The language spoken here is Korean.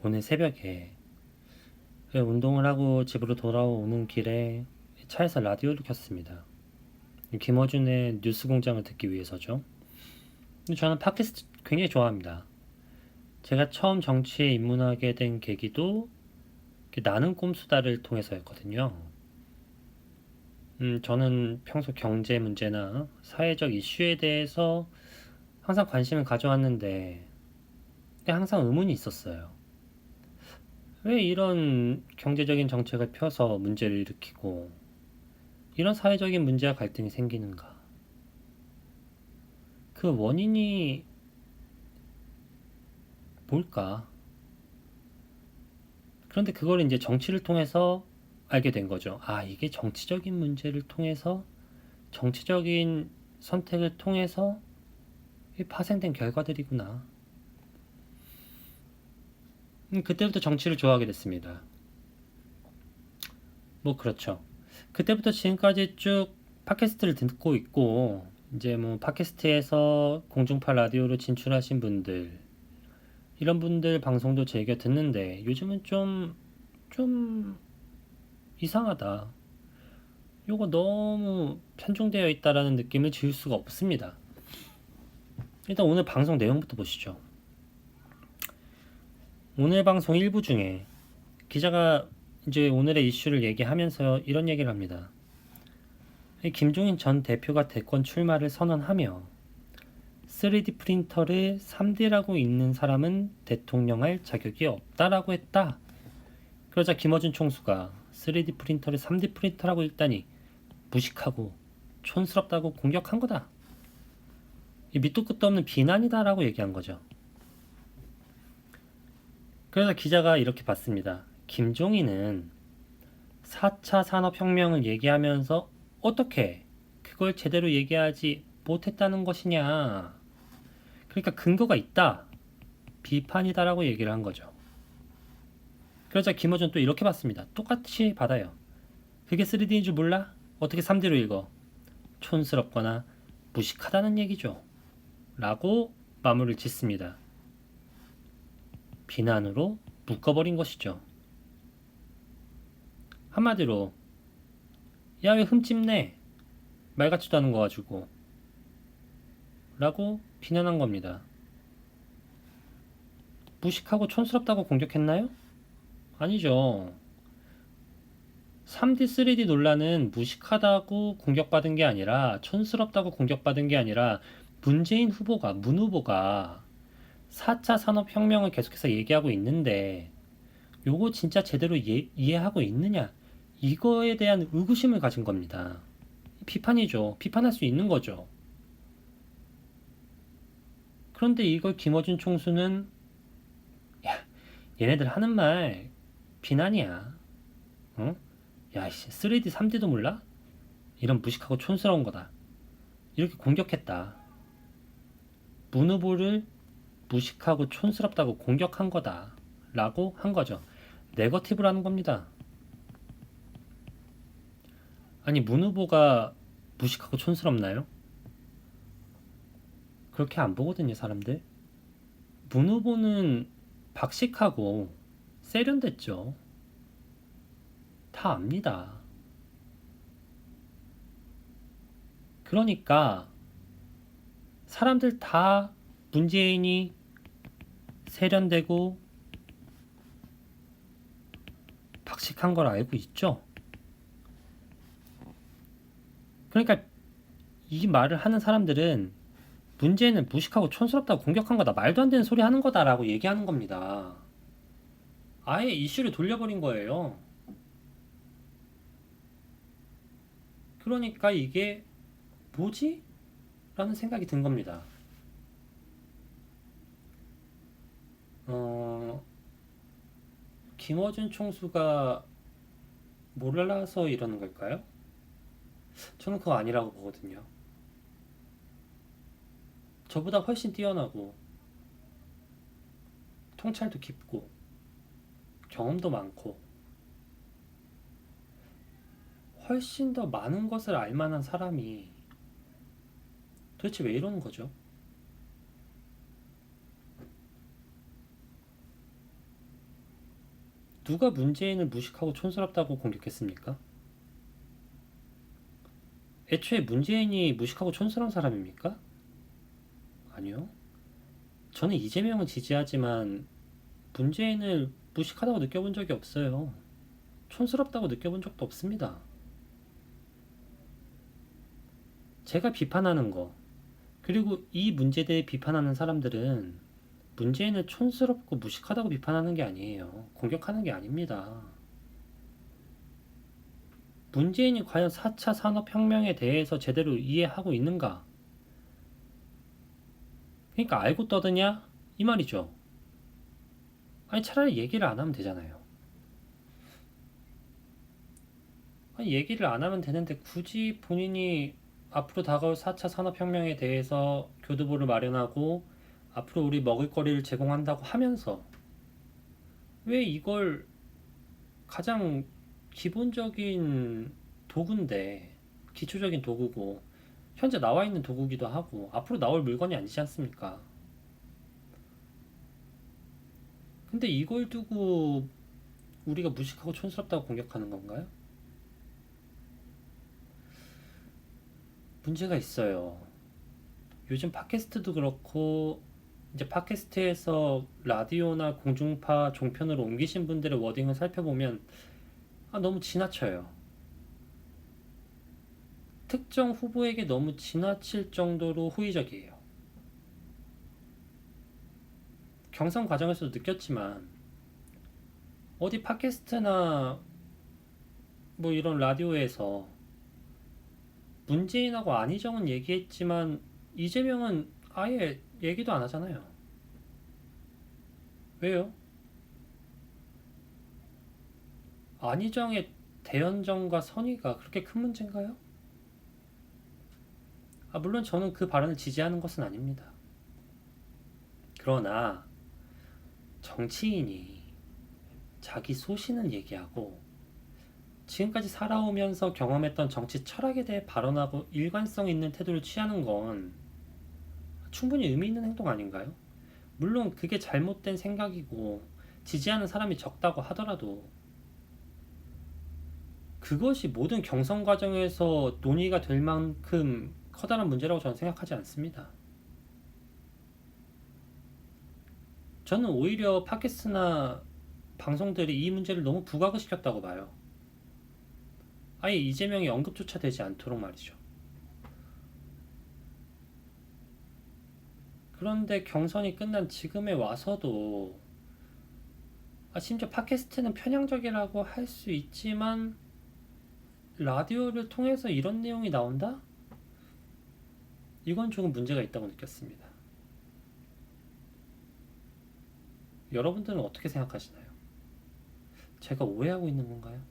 오늘 새벽에 운동을 하고 집으로 돌아오는 길에 차에서 라디오를 켰습니다. 김어준의 뉴스공장을 듣기 위해서죠. 저는 팟캐스트 굉장히 좋아합니다. 제가 처음 정치에 입문하게 된 계기도 나는 꼼수다를 통해서였거든요. 저는 평소 경제 문제나 사회적 이슈에 대해서 항상 관심을 가져왔는데 항상 의문이 있었어요. 왜 이런 경제적인 정책을 펴서 문제를 일으키고 이런 사회적인 문제와 갈등이 생기는가? 그 원인이 뭘까? 그런데 그걸 이제 정치를 통해서 알게 된 거죠. 아, 이게 정치적인 문제를 통해서, 정치적인 선택을 통해서 파생된 결과들이구나. 그때부터 정치를 좋아하게 됐습니다. 뭐, 그렇죠. 그때부터 지금까지 쭉 팟캐스트를 듣고 있고, 이제 뭐, 팟캐스트에서 공중파 라디오로 진출하신 분들, 이런 분들 방송도 즐겨 듣는데, 요즘은 좀 이상하다. 요거 너무 편중되어 있다라는 느낌을 지울 수가 없습니다. 일단 오늘 방송 내용부터 보시죠. 오늘 방송 일부 중에 기자가 이제 오늘의 이슈를 얘기하면서 이런 얘기를 합니다. 김종인 전 대표가 대권 출마를 선언하며 3D 프린터를 3D라고 읽는 사람은 대통령할 자격이 없다라고 했다. 그러자 김어준 총수가 3D 프린터를 3D 프린터라고 읽다니 무식하고 촌스럽다고 공격한 거다. 밑도 끝도 없는 비난이다라고 얘기한 거죠. 그래서 기자가 이렇게 봤습니다. 김종인은 4차 산업혁명을 얘기하면서 어떻게 그걸 제대로 얘기하지 못했다는 것이냐. 그러니까 근거가 있다. 비판이다라고 얘기를 한 거죠. 그러자 김어준 또 이렇게 봤습니다. 똑같이 받아요. 그게 3D인 줄 몰라? 어떻게 3D로 읽어? 촌스럽거나 무식하다는 얘기죠. 라고 마무리를 짓습니다. 비난으로 묶어버린 것이죠. 한마디로 야 왜 흠집내? 말 같지도 않은 거 가지고 라고 비난한 겁니다. 무식하고 촌스럽다고 공격했나요? 아니죠. 3D, 3D 논란은 무식하다고 공격받은 게 아니라 촌스럽다고 공격받은 게 아니라 문재인 후보가, 문 후보가 4차 산업혁명을 계속해서 얘기하고 있는데 요거 진짜 제대로 이해하고 있느냐? 이거에 대한 의구심을 가진 겁니다. 비판이죠. 비판할 수 있는 거죠. 그런데 이걸 김어준 총수는 야, 얘네들 하는 말 비난이야. 어? 야, 3D, 3D도 몰라? 이런 무식하고 촌스러운 거다. 이렇게 공격했다. 문 후보를 무식하고 촌스럽다고 공격한 거다. 라고 한 거죠. 네거티브라는 겁니다. 아니, 문 후보가 무식하고 촌스럽나요? 그렇게 안 보거든요, 사람들. 문 후보는 박식하고 세련됐죠. 다 압니다. 그러니까 사람들 다 문재인이 세련되고 박식한 걸 알고 있죠. 그러니까 이 말을 하는 사람들은 문재인은 무식하고 촌스럽다고 공격한 거다. 말도 안 되는 소리 하는 거다라고 얘기하는 겁니다. 아예 이슈를 돌려버린 거예요. 그러니까 이게 뭐지? 라는 생각이 든 겁니다. 김어준 총수가 몰라서 이러는 걸까요? 저는 그거 아니라고 보거든요. 저보다 훨씬 뛰어나고 통찰도 깊고 경험도 많고 훨씬 더 많은 것을 알 만한 사람이 도대체 왜 이러는 거죠? , , , , , , , , , , , , , , , , , , , , , , , , , , , , , , , , , , , , , , , , , , , , , , , , , , , , , , , , , , 누가 문재인을 무식하고 촌스럽다고 공격했습니까? 애초에 문재인이 무식하고 촌스러운 사람입니까? 아니요. 저는 이재명을 지지하지만 문재인을 무식하다고 느껴본 적이 없어요. 촌스럽다고 느껴본 적도 없습니다. 제가 비판하는 거, 그리고 이 문제에 대해 비판하는 사람들은 문재인을 촌스럽고 무식하다고 비판하는 게 아니에요. 공격하는 게 아닙니다. 문재인이 과연 4차 산업혁명에 대해서 제대로 이해하고 있는가? 그러니까 알고 떠드냐? 이 말이죠. 아니 차라리 얘기를 안 하면 되잖아요. 아니 얘기를 안 하면 되는데 굳이 본인이 앞으로 다가올 4차 산업혁명에 대해서 교두보를 마련하고 앞으로 우리 먹을거리를 제공한다고 하면서 왜 이걸 가장 기본적인 도구인데 기초적인 도구고 현재 나와 있는 도구기도 하고 앞으로 나올 물건이 아니지 않습니까? 근데 이걸 두고 우리가 무식하고 촌스럽다고 공격하는 건가요? 문제가 있어요. 요즘 팟캐스트도 그렇고 이제 팟캐스트에서 라디오나 공중파 종편으로 옮기신 분들의 워딩을 살펴보면 너무 지나쳐요. 특정 후보에게 너무 지나칠 정도로 호의적이에요. 경선 과정에서도 느꼈지만 어디 팟캐스트나 뭐 이런 라디오에서 문재인하고 안희정은 얘기했지만 이재명은 아예 얘기도 안 하잖아요. 왜요? 안희정의 대연정과 선의가 그렇게 큰 문제인가요? 물론 저는 그 발언을 지지하는 것은 아닙니다. 그러나 정치인이 자기 소신을 얘기하고 지금까지 살아오면서 경험했던 정치 철학에 대해 발언하고 일관성 있는 태도를 취하는 건 충분히 의미 있는 행동 아닌가요? 물론 그게 잘못된 생각이고 지지하는 사람이 적다고 하더라도 그것이 모든 경선 과정에서 논의가 될 만큼 커다란 문제라고 저는 생각하지 않습니다. 저는 오히려 팟캐스트나 방송들이 이 문제를 너무 부각을 시켰다고 봐요. 아예 이재명이 언급조차 되지 않도록 말이죠. 그런데 경선이 끝난 지금에 와서도 심지어 팟캐스트는 편향적이라고 할 수 있지만 라디오를 통해서 이런 내용이 나온다? 이건 조금 문제가 있다고 느꼈습니다. 여러분들은 어떻게 생각하시나요? 제가 오해하고 있는 건가요?